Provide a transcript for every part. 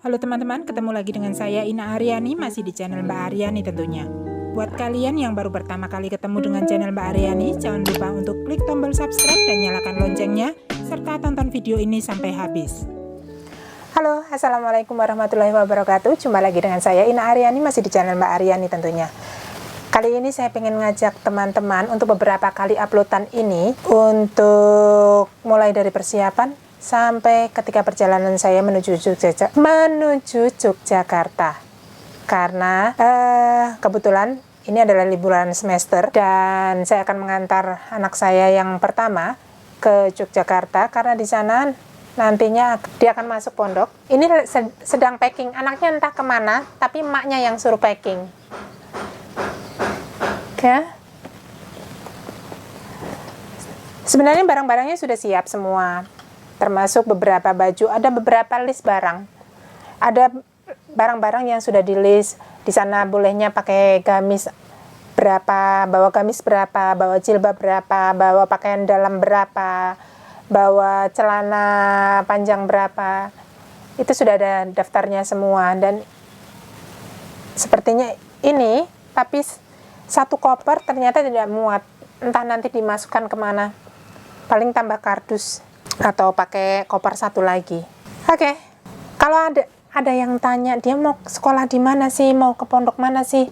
Halo teman-teman, ketemu lagi dengan saya Ina Aryani, masih di channel Mbak Aryani tentunya. Buat kalian yang baru pertama kali ketemu dengan channel Mbak Aryani, jangan lupa untuk klik tombol subscribe dan nyalakan loncengnya, serta tonton video ini sampai habis. Halo, Assalamualaikum warahmatullahi wabarakatuh. Jumpa lagi dengan saya Ina Aryani, masih di channel Mbak Aryani tentunya. Kali ini saya pengen ngajak teman-teman untuk beberapa kali uploadan ini untuk mulai dari persiapan sampai ketika perjalanan saya menuju Yogyakarta. Karena kebetulan ini adalah liburan semester dan saya akan mengantar anak saya yang pertama ke Yogyakarta karena di sana nantinya dia akan masuk pondok. Ini sedang packing, anaknya entah kemana, tapi emaknya yang suruh packing. Ya. Sebenarnya barang-barangnya sudah siap semua, termasuk beberapa baju, ada beberapa list barang. Ada barang-barang yang sudah di list. Di sana bolehnya pakai gamis berapa, bawa gamis berapa, bawa jilbab berapa, bawa pakaian dalam berapa, bawa celana panjang berapa. Itu sudah ada daftarnya semua. Dan sepertinya ini, tapi satu koper ternyata tidak muat, entah nanti dimasukkan kemana, paling tambah kardus atau pakai koper satu lagi. Oke. Kalau ada yang tanya dia mau sekolah di mana sih, mau ke pondok mana sih,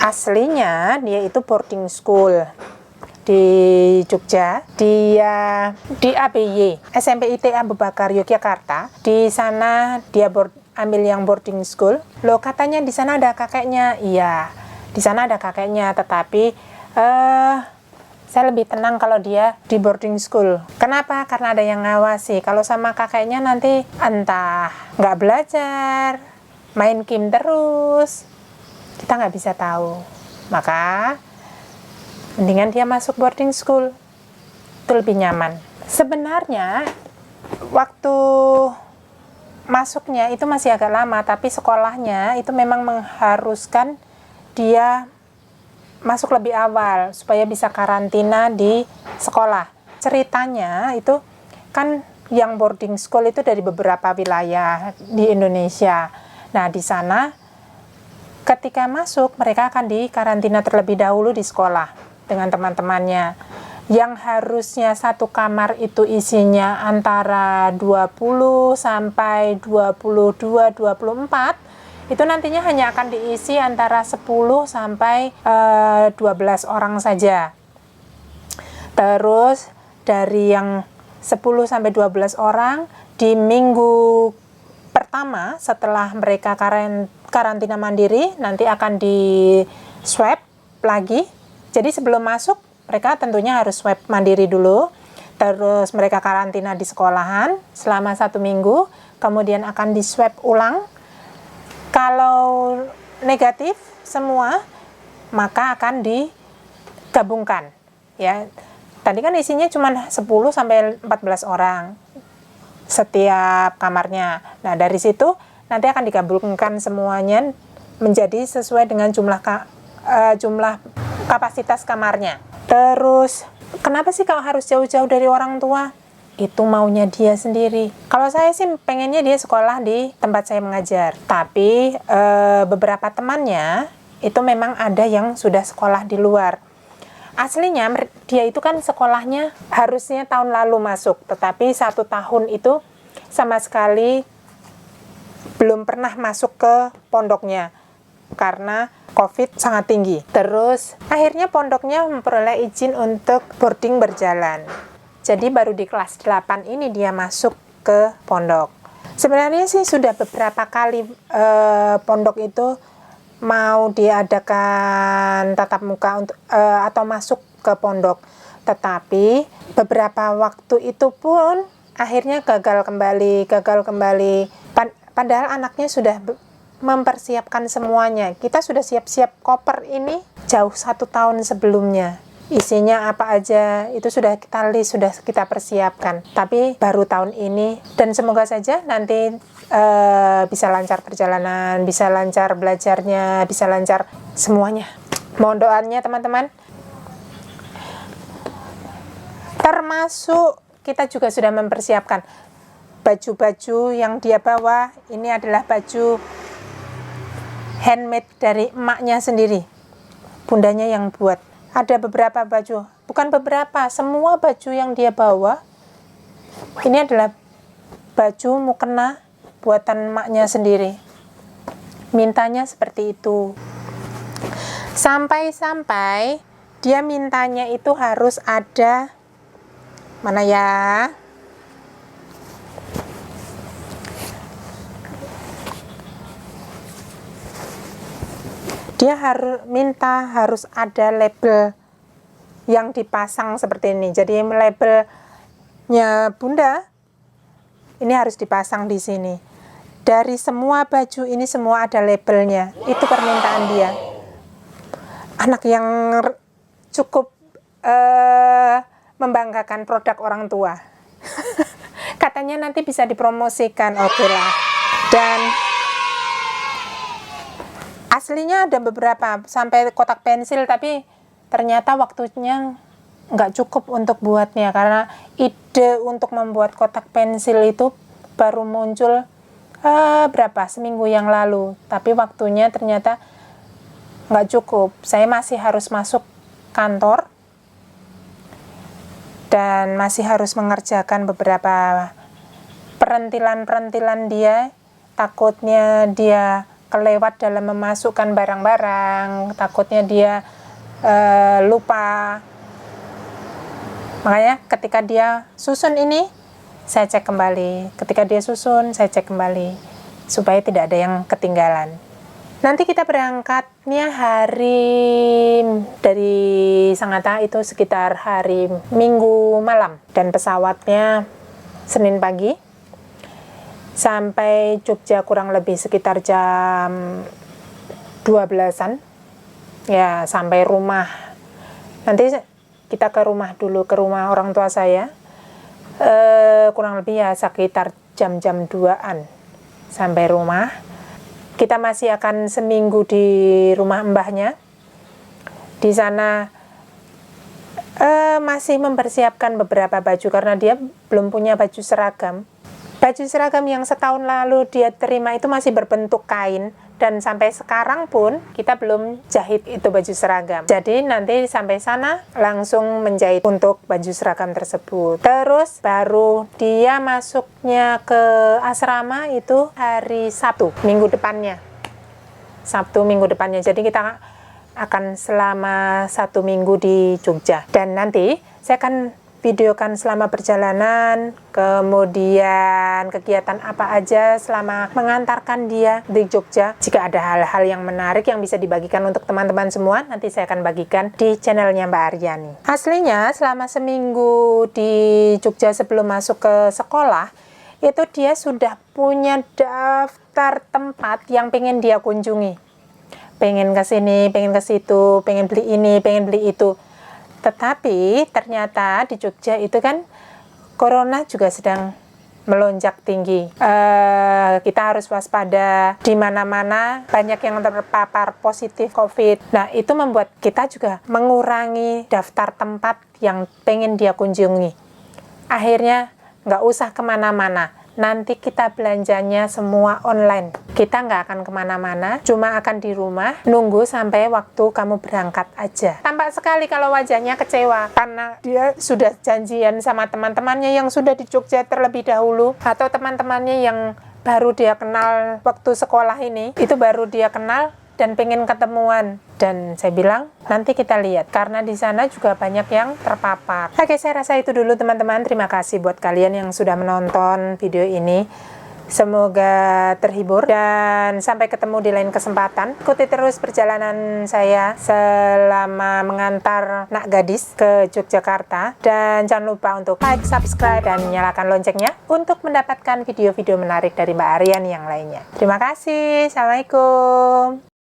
aslinya dia itu boarding school di Jogja, dia di ABY SMP IT Abu Bakar Yogyakarta. Di sana dia ambil yang boarding school. Loh, katanya di sana ada kakeknya. Iya, di sana ada kakeknya, tetapi saya lebih tenang kalau dia di boarding school. Kenapa? Karena ada yang ngawasi. Kalau sama kakeknya nanti entah nggak belajar, main game terus, kita nggak bisa tahu. Maka mendingan dia masuk boarding school, itu lebih nyaman. Sebenarnya waktu masuknya itu masih agak lama, tapi sekolahnya itu memang mengharuskan dia masuk lebih awal supaya bisa karantina di sekolah. Ceritanya itu kan yang boarding school itu dari beberapa wilayah di Indonesia. Nah, di sana ketika masuk mereka akan dikarantina terlebih dahulu di sekolah dengan teman-temannya. Yang harusnya satu kamar itu isinya antara 20 sampai 22, 24, itu nantinya hanya akan diisi antara 10 sampai 12 orang saja. Terus dari yang 10 sampai 12 orang di minggu pertama setelah mereka karantina mandiri nanti akan di swab lagi. Jadi sebelum masuk mereka tentunya harus swab mandiri dulu. Terus mereka karantina di sekolahan selama 1 minggu, kemudian akan di swab ulang. Kalau negatif semua, maka akan digabungkan. Ya, tadi kan isinya cuma 10 sampai 14 orang setiap kamarnya. Nah, dari situ nanti akan digabungkan semuanya menjadi sesuai dengan jumlah kapasitas kamarnya. Terus, kenapa sih kalau harus jauh-jauh dari orang tua? Itu maunya dia sendiri. Kalau saya sih pengennya dia sekolah di tempat saya mengajar. Tapi beberapa temannya itu memang ada yang sudah sekolah di luar. Aslinya dia itu kan sekolahnya harusnya tahun lalu masuk, tetapi 1 tahun itu sama sekali belum pernah masuk ke pondoknya karena COVID sangat tinggi. Terus akhirnya pondoknya memperoleh izin untuk boarding berjalan. Jadi baru di kelas 8 ini dia masuk ke pondok. Sebenarnya sih sudah beberapa kali pondok itu mau diadakan tatap muka untuk atau masuk ke pondok. Tetapi beberapa waktu itu pun akhirnya gagal kembali. Padahal anaknya sudah mempersiapkan semuanya. Kita sudah siap-siap koper ini jauh 1 tahun sebelumnya. Isinya apa aja itu sudah kita list, sudah kita persiapkan. Tapi baru tahun ini, dan semoga saja nanti bisa lancar perjalanan, bisa lancar belajarnya, bisa lancar semuanya. Mohon doanya teman-teman. Termasuk kita juga sudah mempersiapkan baju-baju yang dia bawa ini adalah baju handmade dari emaknya sendiri, bundanya yang buat. Ada beberapa baju, bukan beberapa, semua baju yang dia bawa ini adalah baju mukena buatan emaknya sendiri. Mintanya seperti itu. Sampai-sampai dia mintanya itu harus ada, mana ya? Dia harus ada label yang dipasang seperti ini. Jadi labelnya Bunda ini harus dipasang di sini. Dari semua baju ini semua ada labelnya. Itu permintaan dia. Anak yang cukup membanggakan produk orang tua. Katanya nanti bisa dipromosikan. Oke lah. Dan aslinya ada beberapa sampai kotak pensil, tapi ternyata waktunya nggak cukup untuk buatnya, karena ide untuk membuat kotak pensil itu baru muncul seminggu yang lalu, tapi waktunya ternyata nggak cukup. Saya masih harus masuk kantor dan masih harus mengerjakan beberapa perentilan dia. Takutnya dia kelewat dalam memasukkan barang-barang, takutnya dia lupa. Makanya ketika dia susun ini, saya cek kembali. Ketika dia susun, saya cek kembali supaya tidak ada yang ketinggalan. Nanti kita berangkatnya dari Sangatta itu sekitar hari Minggu malam, dan pesawatnya Senin pagi. Sampai Jogja kurang lebih sekitar jam 12-an. Ya, sampai rumah. Nanti kita ke rumah dulu, ke rumah orang tua saya. Kurang lebih ya sekitar jam-jam 2-an sampai rumah. Kita masih akan seminggu di rumah mbahnya. Di sana masih mempersiapkan beberapa baju karena dia belum punya baju seragam. Baju seragam yang setahun lalu dia terima itu masih berbentuk kain, dan sampai sekarang pun kita belum jahit itu baju seragam. Jadi nanti sampai sana langsung menjahit untuk baju seragam tersebut. Terus baru dia masuknya ke asrama itu hari Sabtu minggu depannya. Jadi kita akan selama 1 minggu di Jogja, dan nanti saya akan videokan selama perjalanan, kemudian kegiatan apa aja selama mengantarkan dia di Jogja. Jika ada hal-hal yang menarik yang bisa dibagikan untuk teman-teman semua, nanti saya akan bagikan di channelnya Mbak Aryani. Aslinya selama seminggu di Jogja sebelum masuk ke sekolah, itu dia sudah punya daftar tempat yang pengen dia kunjungi. Pengen ke sini, pengen ke situ, pengen beli ini, pengen beli itu. Tetapi ternyata di Jogja itu kan corona juga sedang melonjak tinggi. Kita harus waspada, di mana-mana banyak yang terpapar positif COVID. Nah, itu membuat kita juga mengurangi daftar tempat yang pengen dia kunjungi. Akhirnya nggak usah kemana-mana. Nanti kita belanjanya semua online. Kita nggak akan kemana-mana, cuma akan di rumah, nunggu sampai waktu kamu berangkat aja. Tampak sekali kalau wajahnya kecewa, karena dia sudah janjian sama teman-temannya yang sudah di Jogja terlebih dahulu, atau teman-temannya yang baru dia kenal waktu sekolah ini, itu baru dia kenal dan pengen ketemuan. Dan saya bilang, nanti kita lihat, karena di sana juga banyak yang terpapar. Oke, saya rasa itu dulu teman-teman. Terima kasih buat kalian yang sudah menonton video ini. Semoga terhibur, dan sampai ketemu di lain kesempatan. Ikuti terus perjalanan saya selama mengantar nak gadis ke Yogyakarta. Dan jangan lupa untuk like, subscribe, dan nyalakan loncengnya untuk mendapatkan video-video menarik dari Mbak Aryani yang lainnya. Terima kasih. Assalamualaikum.